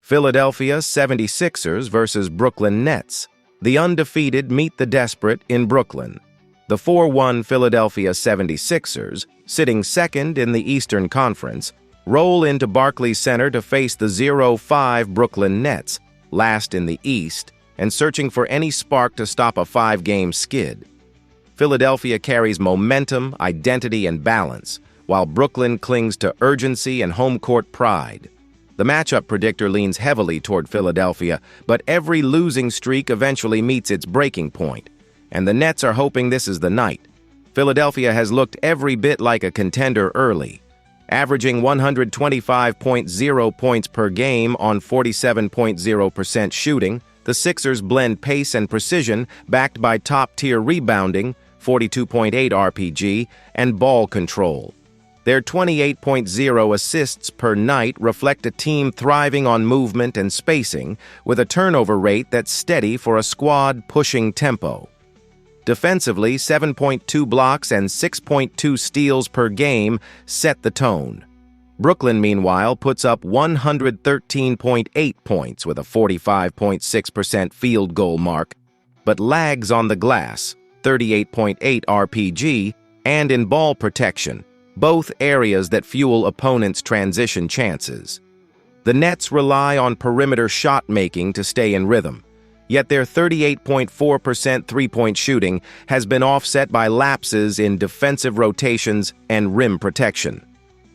Philadelphia 76ers versus Brooklyn Nets. The undefeated meet the desperate in Brooklyn. The 4-1 Philadelphia 76ers, sitting second in the Eastern Conference, roll into Barclays Center to face the 0-5 Brooklyn Nets, last in the East, and searching for any spark to stop a 5-game skid. Philadelphia carries momentum, identity, and balance, while Brooklyn clings to urgency and home court pride. The matchup predictor leans heavily toward Philadelphia, but every losing streak eventually meets its breaking point, and the Nets are hoping this is the night. Philadelphia has looked every bit like a contender early, averaging 125.0 points per game on 47.0% shooting. The Sixers blend pace and precision, backed by top-tier rebounding, 42.8 RPG, and ball control. Their 28.0 assists per night reflect a team thriving on movement and spacing, with a turnover rate that's steady for a squad pushing tempo. Defensively, 7.2 blocks and 6.2 steals per game set the tone. Brooklyn, meanwhile, puts up 113.8 points with a 45.6% field goal mark, but lags on the glass, 38.8 RPG, and in ball protection, both areas that fuel opponents' transition chances. The Nets rely on perimeter shot-making to stay in rhythm, yet their 38.4% three-point shooting has been offset by lapses in defensive rotations and rim protection.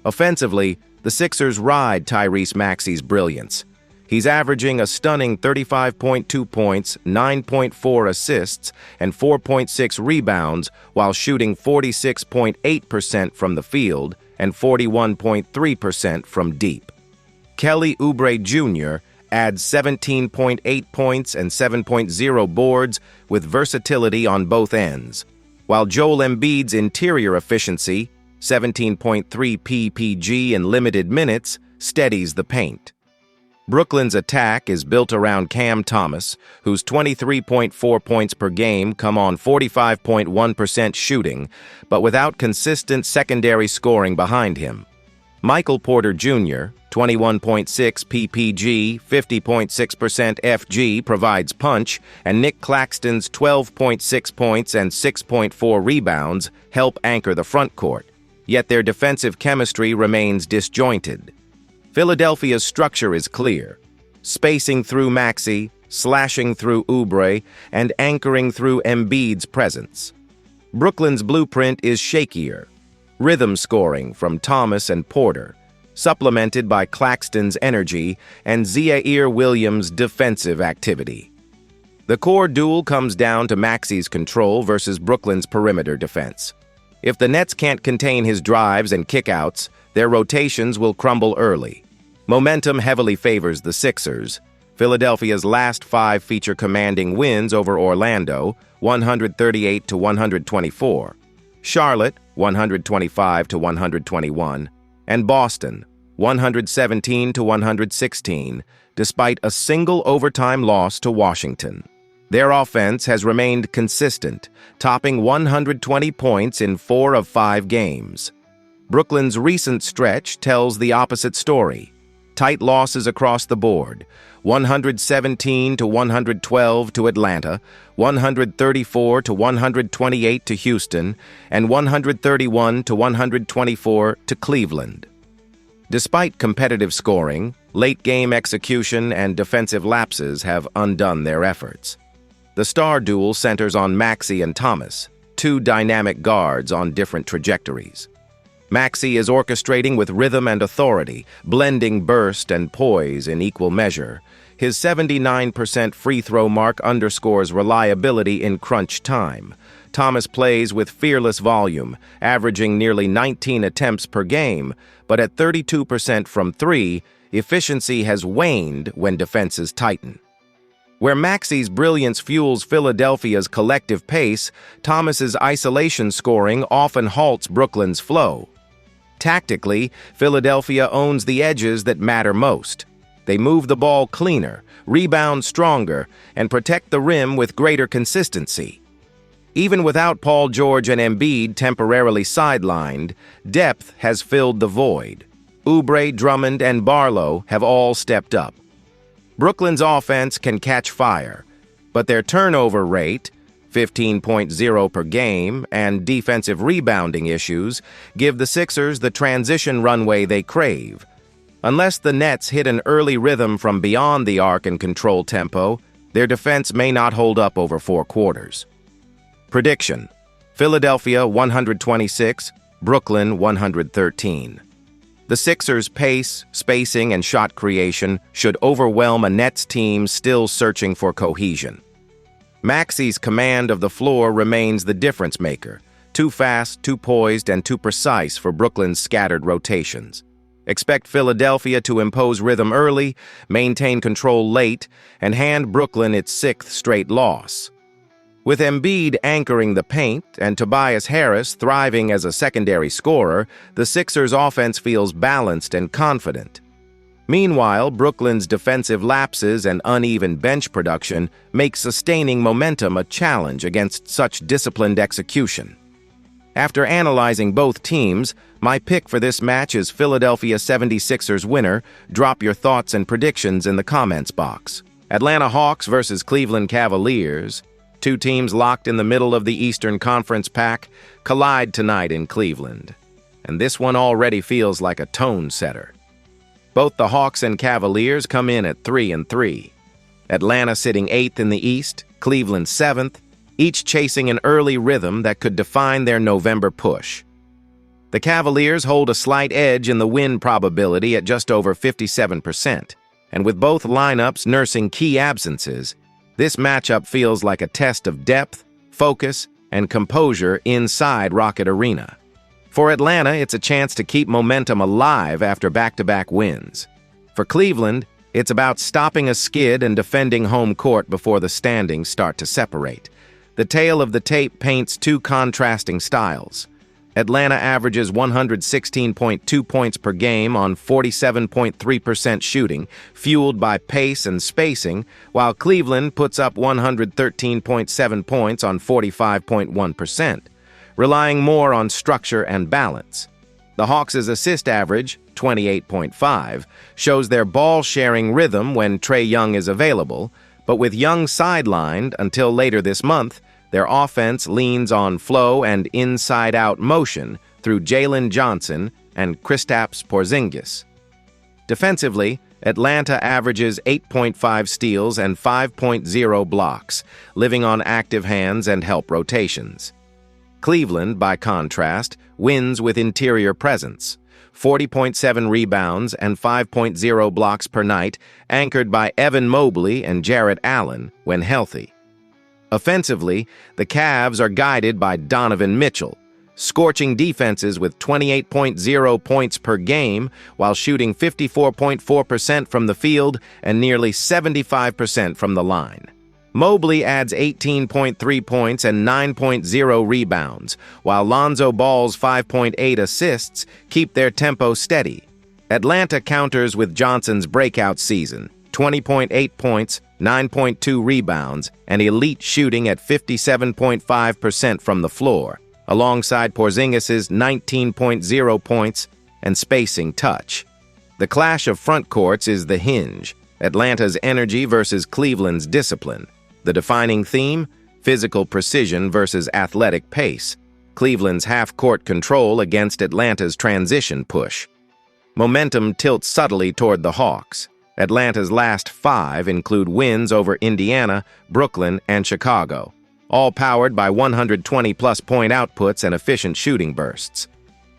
Offensively, the Sixers ride Tyrese Maxey's brilliance. He's averaging a stunning 35.2 points, 9.4 assists, and 4.6 rebounds while shooting 46.8% from the field and 41.3% from deep. Kelly Oubre Jr. adds 17.8 points and 7.0 boards with versatility on both ends, while Joel Embiid's interior efficiency, 17.3 PPG in limited minutes, steadies the paint. Brooklyn's attack is built around Cam Thomas, whose 23.4 points per game come on 45.1% shooting, but without consistent secondary scoring behind him. Michael Porter Jr., 21.6 PPG, 50.6% FG provides punch, and Nick Claxton's 12.6 points and 6.4 rebounds help anchor the front court, yet their defensive chemistry remains disjointed. Philadelphia's structure is clear, spacing through Maxey, slashing through Oubre, and anchoring through Embiid's presence. Brooklyn's blueprint is shakier, rhythm scoring from Thomas and Porter, supplemented by Claxton's energy and Zaire Williams' defensive activity. The core duel comes down to Maxey's control versus Brooklyn's perimeter defense. If the Nets can't contain his drives and kickouts, their rotations will crumble early. Momentum heavily favors the Sixers. Philadelphia's last 5 feature commanding wins over Orlando, 138-124, Charlotte, 125-121, and Boston, 117-116, despite a single overtime loss to Washington. Their offense has remained consistent, topping 120 points in 4 of 5 games. Brooklyn's recent stretch tells the opposite story. Tight losses across the board, 117-112 to Atlanta, 134-128 to Houston, and 131-124 to Cleveland. Despite competitive scoring, late-game execution and defensive lapses have undone their efforts. The star duel centers on Maxey and Thomas, 2 dynamic guards on different trajectories. Maxey is orchestrating with rhythm and authority, blending burst and poise in equal measure. His 79% free throw mark underscores reliability in crunch time. Thomas plays with fearless volume, averaging nearly 19 attempts per game, but at 32% from 3, efficiency has waned when defenses tighten. Where Maxey's brilliance fuels Philadelphia's collective pace, Thomas's isolation scoring often halts Brooklyn's flow. Tactically, Philadelphia owns the edges that matter most. They move the ball cleaner, rebound stronger, and protect the rim with greater consistency. Even without Paul George and Embiid temporarily sidelined, depth has filled the void. Oubre, Drummond, and Barlow have all stepped up. Brooklyn's offense can catch fire, but their turnover rate, 15.0 per game, and defensive rebounding issues give the Sixers the transition runway they crave. Unless the Nets hit an early rhythm from beyond the arc and control tempo, their defense may not hold up over 4 quarters. Prediction: Philadelphia 126, Brooklyn 113. The Sixers' pace, spacing, and shot creation should overwhelm a Nets team still searching for cohesion. Maxi's command of the floor remains the difference maker, too fast, too poised, and too precise for Brooklyn's scattered rotations. Expect Philadelphia to impose rhythm early, maintain control late, and hand Brooklyn its 6th straight loss. With Embiid anchoring the paint and Tobias Harris thriving as a secondary scorer, the Sixers' offense feels balanced and confident. Meanwhile, Brooklyn's defensive lapses and uneven bench production make sustaining momentum a challenge against such disciplined execution. After analyzing both teams, my pick for this match is Philadelphia 76ers winner. Drop your thoughts and predictions in the comments box. Atlanta Hawks versus Cleveland Cavaliers. 2 teams locked in the middle of the Eastern Conference pack collide tonight in Cleveland. And this one already feels like a tone setter. Both the Hawks and Cavaliers come in at 3-3. Atlanta sitting 8th in the East, Cleveland 7th, each chasing an early rhythm that could define their November push. The Cavaliers hold a slight edge in the win probability at just over 57%, and with both lineups nursing key absences, this matchup feels like a test of depth, focus, and composure inside Rocket Arena. For Atlanta, it's a chance to keep momentum alive after back-to-back wins. For Cleveland, it's about stopping a skid and defending home court before the standings start to separate. The tale of the tape paints 2 contrasting styles. Atlanta averages 116.2 points per game on 47.3% shooting, fueled by pace and spacing, while Cleveland puts up 113.7 points on 45.1%, relying more on structure and balance. The Hawks' assist average, 28.5, shows their ball-sharing rhythm when Trae Young is available, but with Young sidelined until later this month, their offense leans on flow and inside-out motion through Jalen Johnson and Kristaps Porzingis. Defensively, Atlanta averages 8.5 steals and 5.0 blocks, living on active hands and help rotations. Cleveland, by contrast, wins with interior presence, 40.7 rebounds and 5.0 blocks per night, anchored by Evan Mobley and Jarrett Allen when healthy. Offensively, the Cavs are guided by Donovan Mitchell, scorching defenses with 28.0 points per game while shooting 54.4% from the field and nearly 75% from the line. Mobley adds 18.3 points and 9.0 rebounds, while Lonzo Ball's 5.8 assists keep their tempo steady. Atlanta counters with Johnson's breakout season, 20.8 points, 9.2 rebounds, and elite shooting at 57.5% from the floor, alongside Porzingis' 19.0 points and spacing touch. The clash of front courts is the hinge, Atlanta's energy versus Cleveland's discipline. The defining theme, physical precision versus athletic pace, Cleveland's half-court control against Atlanta's transition push. Momentum tilts subtly toward the Hawks. Atlanta's last 5 include wins over Indiana, Brooklyn, and Chicago, all powered by 120-plus point outputs and efficient shooting bursts.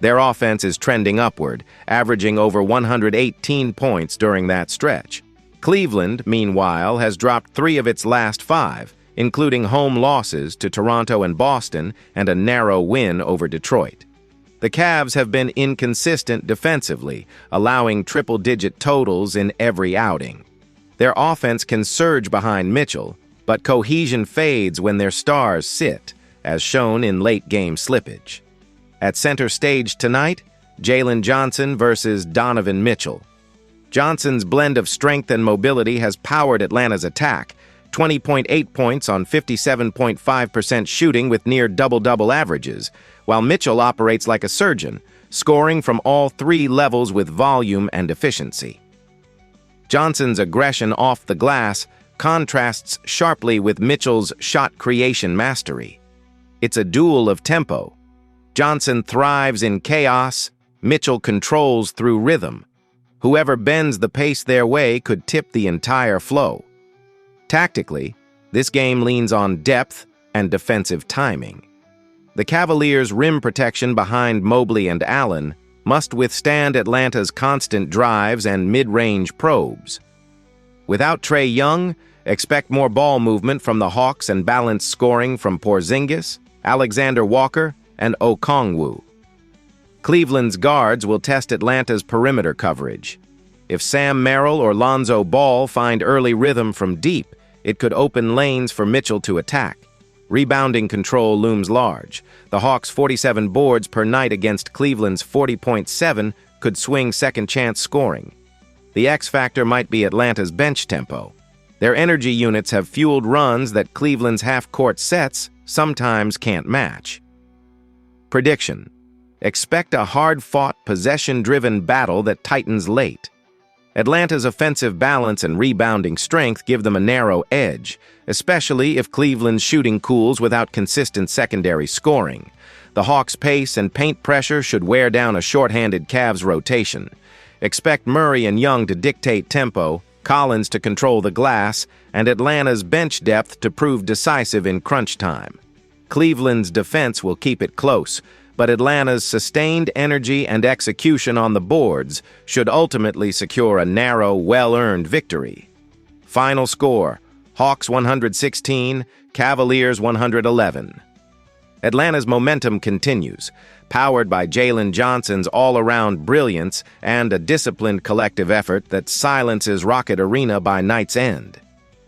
Their offense is trending upward, averaging over 118 points during that stretch. Cleveland, meanwhile, has dropped 3 of its last 5, including home losses to Toronto and Boston and a narrow win over Detroit. The Cavs have been inconsistent defensively, allowing triple-digit totals in every outing. Their offense can surge behind Mitchell, but cohesion fades when their stars sit, as shown in late-game slippage. At center stage tonight, Jalen Johnson versus Donovan Mitchell. Johnson's blend of strength and mobility has powered Atlanta's attack, 20.8 points on 57.5% shooting with near double-double averages, while Mitchell operates like a surgeon, scoring from all 3 levels with volume and efficiency. Johnson's aggression off the glass contrasts sharply with Mitchell's shot creation mastery. It's a duel of tempo. Johnson thrives in chaos, Mitchell controls through rhythm. Whoever bends the pace their way could tip the entire flow. Tactically, this game leans on depth and defensive timing. The Cavaliers' rim protection behind Mobley and Allen must withstand Atlanta's constant drives and mid-range probes. Without Trae Young, expect more ball movement from the Hawks and balanced scoring from Porzingis, Alexander Walker, and Okongwu. Cleveland's guards will test Atlanta's perimeter coverage. If Sam Merrill or Lonzo Ball find early rhythm from deep, it could open lanes for Mitchell to attack. Rebounding control looms large. The Hawks' 47 boards per night against Cleveland's 40.7 could swing second-chance scoring. The X factor might be Atlanta's bench tempo. Their energy units have fueled runs that Cleveland's half-court sets sometimes can't match. Prediction: expect a hard-fought, possession-driven battle that tightens late. Atlanta's offensive balance and rebounding strength give them a narrow edge, especially if Cleveland's shooting cools without consistent secondary scoring. The Hawks' pace and paint pressure should wear down a shorthanded Cavs rotation. Expect Murray and Young to dictate tempo, Collins to control the glass, and Atlanta's bench depth to prove decisive in crunch time. Cleveland's defense will keep it close, but Atlanta's sustained energy and execution on the boards should ultimately secure a narrow, well-earned victory. Final score: Hawks 116, Cavaliers 111. Atlanta's momentum continues, powered by Jalen Johnson's all-around brilliance and a disciplined collective effort that silences Rocket Arena by night's end.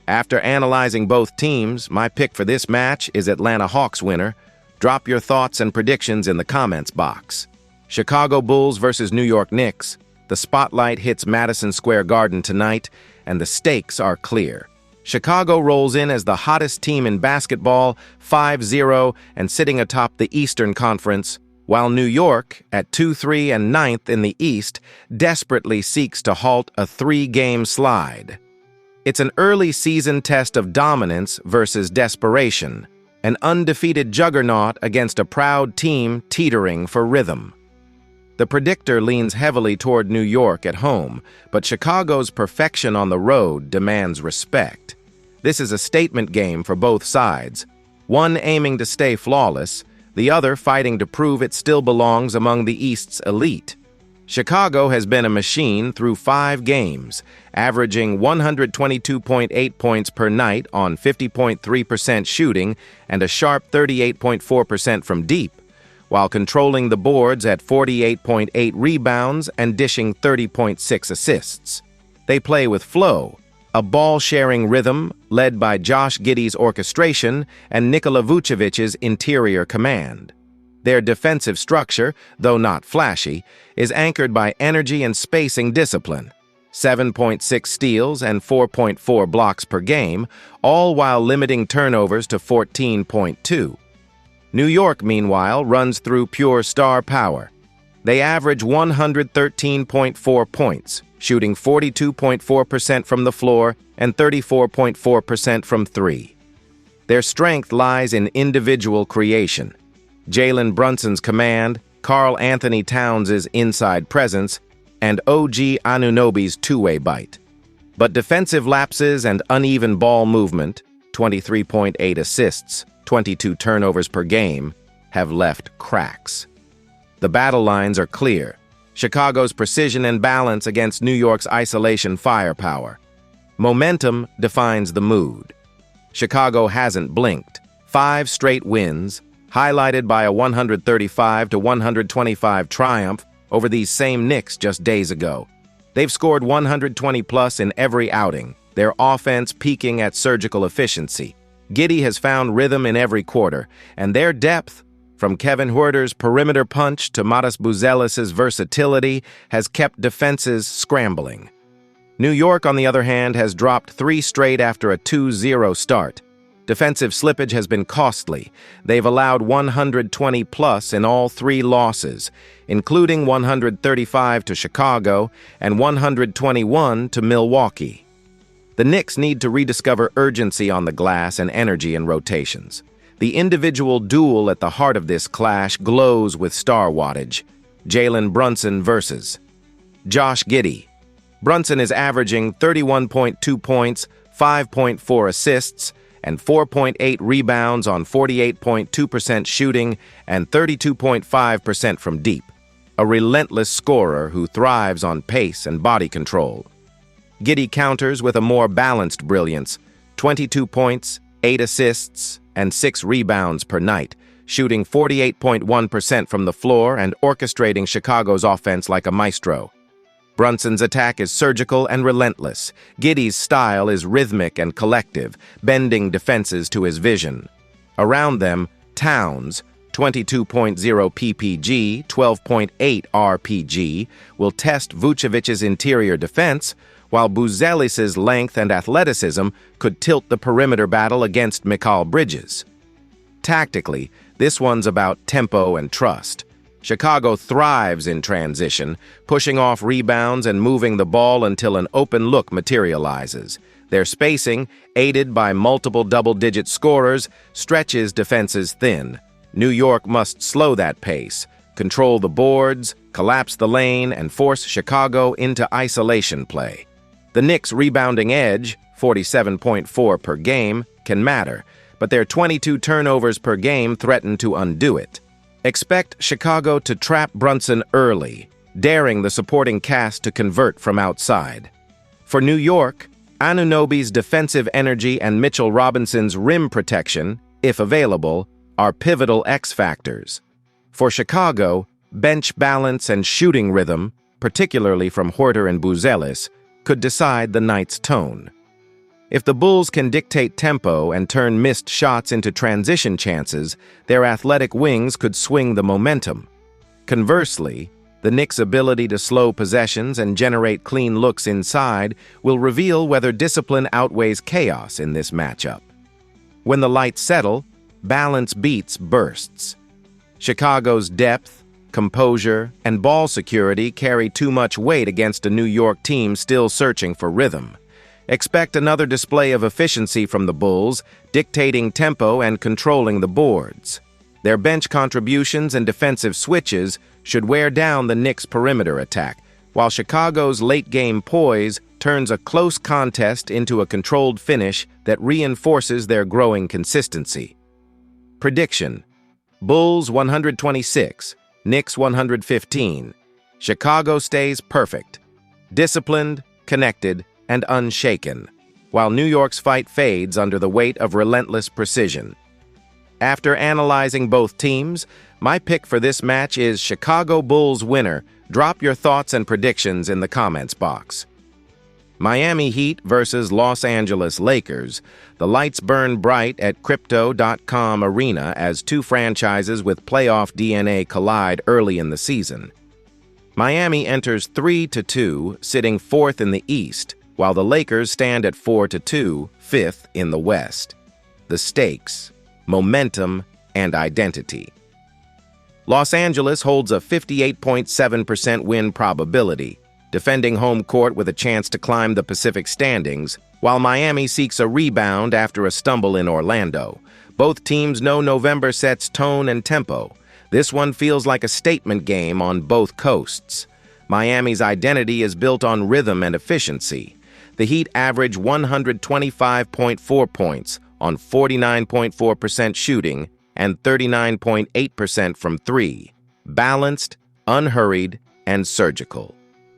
After analyzing both teams, my pick for this match is Atlanta Hawks winner. Drop your thoughts and predictions in the comments box. Chicago Bulls versus New York Knicks. The spotlight hits Madison Square Garden tonight, and the stakes are clear. Chicago rolls in as the hottest team in basketball, 5-0 and sitting atop the Eastern Conference, while New York, at 2-3 and 9th in the East, desperately seeks to halt a 3-game slide. It's an early season test of dominance versus desperation, an undefeated juggernaut against a proud team teetering for rhythm. The predictor leans heavily toward New York at home, but Chicago's perfection on the road demands respect. This is a statement game for both sides, one aiming to stay flawless, the other fighting to prove it still belongs among the East's elite. Chicago has been a machine through 5 games, averaging 122.8 points per night on 50.3% shooting and a sharp 38.4% from deep, while controlling the boards at 48.8 rebounds and dishing 30.6 assists. They play with flow, a ball-sharing rhythm led by Josh Giddey's orchestration and Nikola Vucevic's interior command. Their defensive structure, though not flashy, is anchored by energy and spacing discipline, 7.6 steals and 4.4 blocks per game, all while limiting turnovers to 14.2. New York, meanwhile, runs through pure star power. They average 113.4 points, shooting 42.4% from the floor and 34.4% from three. Their strength lies in individual creation. Jalen Brunson's command, Karl Anthony Towns' inside presence, and OG Anunoby's two-way bite. But defensive lapses and uneven ball movement, 23.8 assists, 22 turnovers per game, have left cracks. The battle lines are clear. Chicago's precision and balance against New York's isolation firepower. Momentum defines the mood. Chicago hasn't blinked. 5 straight wins, highlighted by a 135-125 triumph over these same Knicks just days ago. They've scored 120-plus in every outing, their offense peaking at surgical efficiency. Giddey has found rhythm in every quarter, and their depth, from Kevin Huerter's perimeter punch to Matas Buzelis's versatility, has kept defenses scrambling. New York, on the other hand, has dropped 3 straight after a 2-0 start. Defensive slippage has been costly. They've allowed 120+ in all 3 losses, including 135 to Chicago and 121 to Milwaukee. The Knicks need to rediscover urgency on the glass and energy in rotations. The individual duel at the heart of this clash glows with star wattage. Jalen Brunson versus Josh Giddey. Brunson is averaging 31.2 points, 5.4 assists, and 4.8 rebounds on 48.2% shooting and 32.5% from deep. A relentless scorer who thrives on pace and body control. Giddey counters with a more balanced brilliance, 22 points, 8 assists, and 6 rebounds per night, shooting 48.1% from the floor and orchestrating Chicago's offense like a maestro. Brunson's attack is surgical and relentless. Giddey's style is rhythmic and collective, bending defenses to his vision. Around them, Towns, 22.0 ppg, 12.8 rpg, will test Vucevic's interior defense, while Buzelis's length and athleticism could tilt the perimeter battle against Mikal Bridges. Tactically, this one's about tempo and trust. Chicago thrives in transition, pushing off rebounds and moving the ball until an open look materializes. Their spacing, aided by multiple double-digit scorers, stretches defenses thin. New York must slow that pace, control the boards, collapse the lane, and force Chicago into isolation play. The Knicks' rebounding edge, 47.4 per game, can matter, but their 22 turnovers per game threaten to undo it. Expect Chicago to trap Brunson early, daring the supporting cast to convert from outside. For New York, Anunoby's defensive energy and Mitchell Robinson's rim protection, if available, are pivotal X factors. For Chicago, bench balance and shooting rhythm, particularly from Huerter and Buzelis, could decide the night's tone. If the Bulls can dictate tempo and turn missed shots into transition chances, their athletic wings could swing the momentum. Conversely, the Knicks' ability to slow possessions and generate clean looks inside will reveal whether discipline outweighs chaos in this matchup. When the lights settle, balance beats bursts. Chicago's depth, composure, and ball security carry too much weight against a New York team still searching for rhythm. Expect another display of efficiency from the Bulls, dictating tempo and controlling the boards. Their bench contributions and defensive switches should wear down the Knicks' perimeter attack, while Chicago's late-game poise turns a close contest into a controlled finish that reinforces their growing consistency. Prediction: Bulls 126, Knicks 115. Chicago stays perfect, disciplined, connected, and unshaken, while New York's fight fades under the weight of relentless precision. After analyzing both teams, my pick for this match is Chicago Bulls winner. Drop your thoughts and predictions in the comments box. Miami Heat versus Los Angeles Lakers. The lights burn bright at Crypto.com Arena as two franchises with playoff DNA collide early in the season. Miami enters 3-2, sitting fourth in the East, while the Lakers stand at 4-2, fifth in the West. The stakes: momentum and identity. Los Angeles holds a 58.7% win probability, defending home court with a chance to climb the Pacific standings, while Miami seeks a rebound after a stumble in Orlando. Both teams know November sets tone and tempo. This one feels like a statement game on both coasts. Miami's identity is built on rhythm and efficiency. The Heat average 125.4 points on 49.4% shooting and 39.8% from three. Balanced, unhurried, and surgical.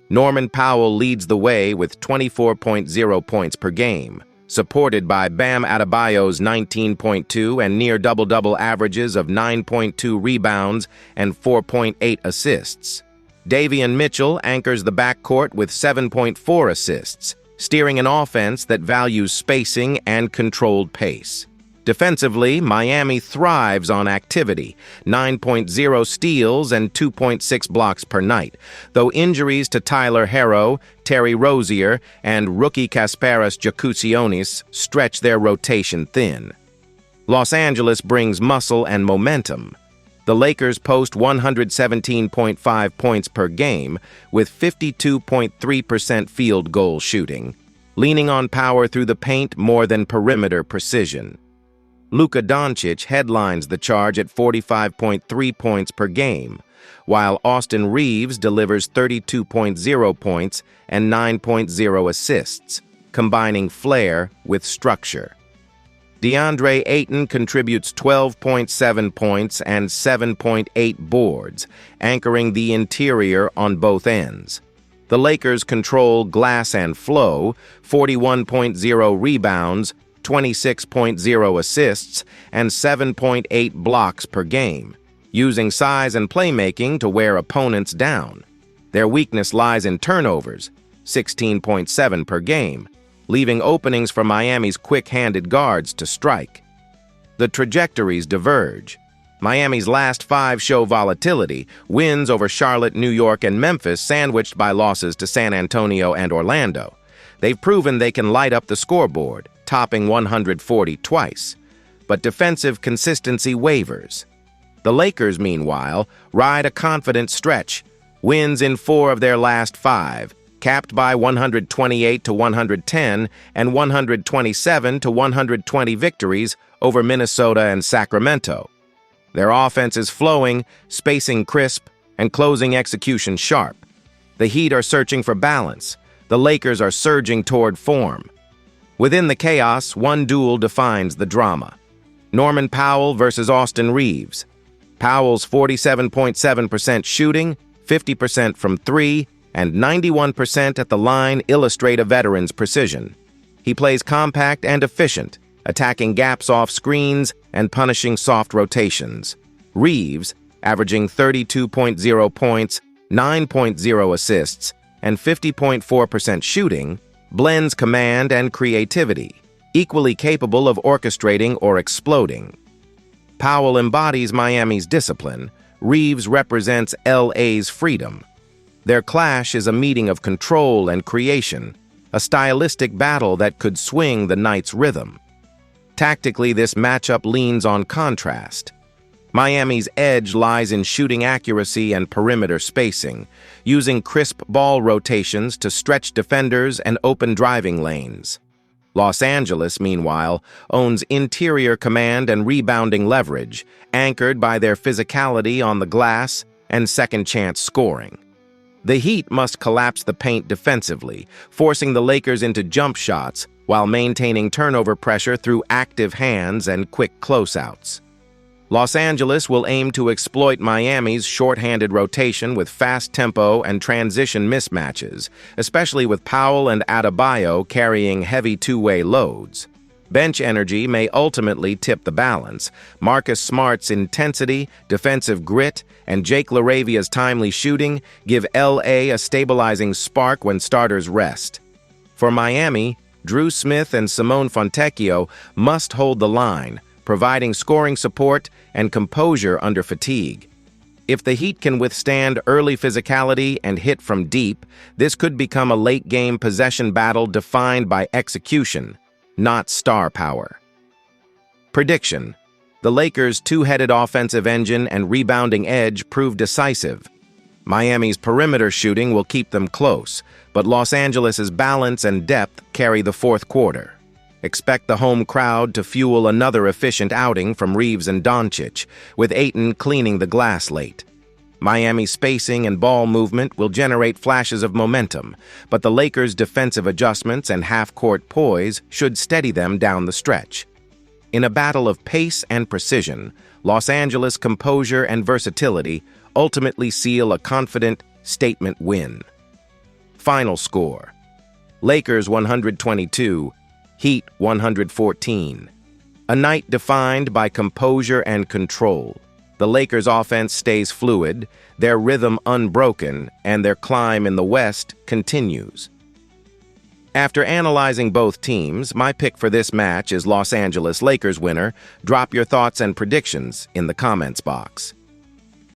Norman Powell leads the way with 24.0 points per game, supported by Bam Adebayo's 19.2 and near double-double averages of 9.2 rebounds and 4.8 assists. Davion Mitchell anchors the backcourt with 7.4 assists, steering an offense that values spacing and controlled pace. Defensively, Miami thrives on activity, 9.0 steals and 2.6 blocks per night, though injuries to Tyler Herro, Terry Rozier, and rookie Kasparas Jakucionis stretch their rotation thin. Los Angeles brings muscle and momentum. The Lakers post 117.5 points per game with 52.3% field goal shooting, leaning on power through the paint more than perimeter precision. Luka Doncic headlines the charge at 45.3 points per game, while Austin Reeves delivers 32.0 points and 9.0 assists, combining flair with structure. DeAndre Ayton contributes 12.7 points and 7.8 boards, anchoring the interior on both ends. The Lakers control glass and flow, 41.0 rebounds, 26.0 assists, and 7.8 blocks per game, using size and playmaking to wear opponents down. Their weakness lies in turnovers, 16.7 per game, leaving openings for Miami's quick-handed guards to strike. The trajectories diverge. Miami's last 5 show volatility, wins over Charlotte, New York, and Memphis, sandwiched by losses to San Antonio and Orlando. They've proven they can light up the scoreboard, topping 140 twice. But defensive consistency wavers. The Lakers, meanwhile, ride a confident stretch, wins in 4 of their last 5, capped by 128-110 and 127-120 victories over Minnesota and Sacramento. Their offense is flowing, spacing crisp, and closing execution sharp. The Heat are searching for balance. The Lakers are surging toward form. Within the chaos, one duel defines the drama. Norman Powell versus Austin Reeves. Powell's 47.7% shooting, 50% from 3, and 91% at the line illustrate a veteran's precision. He plays compact and efficient, attacking gaps off screens and punishing soft rotations. Reeves, averaging 32.0 points, 9.0 assists, and 50.4% shooting, blends command and creativity, equally capable of orchestrating or exploding. Powell embodies Miami's discipline. Reeves represents LA's freedom. Their clash is a meeting of control and creation, a stylistic battle that could swing the night's rhythm. Tactically, this matchup leans on contrast. Miami's edge lies in shooting accuracy and perimeter spacing, using crisp ball rotations to stretch defenders and open driving lanes. Los Angeles, meanwhile, owns interior command and rebounding leverage, anchored by their physicality on the glass and second-chance scoring. The Heat must collapse the paint defensively, forcing the Lakers into jump shots while maintaining turnover pressure through active hands and quick closeouts. Los Angeles will aim to exploit Miami's short-handed rotation with fast tempo and transition mismatches, especially with Powell and Adebayo carrying heavy two-way loads. Bench energy may ultimately tip the balance. Marcus Smart's intensity, defensive grit, and Jake LaRavia's timely shooting give LA a stabilizing spark when starters rest. For Miami, Drew Smith and Simone Fontecchio must hold the line, providing scoring support and composure under fatigue. If the Heat can withstand early physicality and hit from deep, this could become a late-game possession battle defined by execution, not star power. Prediction: the Lakers' two-headed offensive engine and rebounding edge prove decisive. Miami's perimeter shooting will keep them close, but Los Angeles' balance and depth carry the fourth quarter. Expect the home crowd to fuel another efficient outing from Reeves and Doncic, with Ayton cleaning the glass late. Miami's spacing and ball movement will generate flashes of momentum, but the Lakers' defensive adjustments and half-court poise should steady them down the stretch. In a battle of pace and precision, Los Angeles' composure and versatility ultimately seal a confident statement win. Final score: Lakers 122, Heat 114. A night defined by composure and control. The Lakers' offense stays fluid, their rhythm unbroken, and their climb in the West continues. After analyzing both teams, my pick for this match is Los Angeles Lakers winner. Drop your thoughts and predictions in the comments box.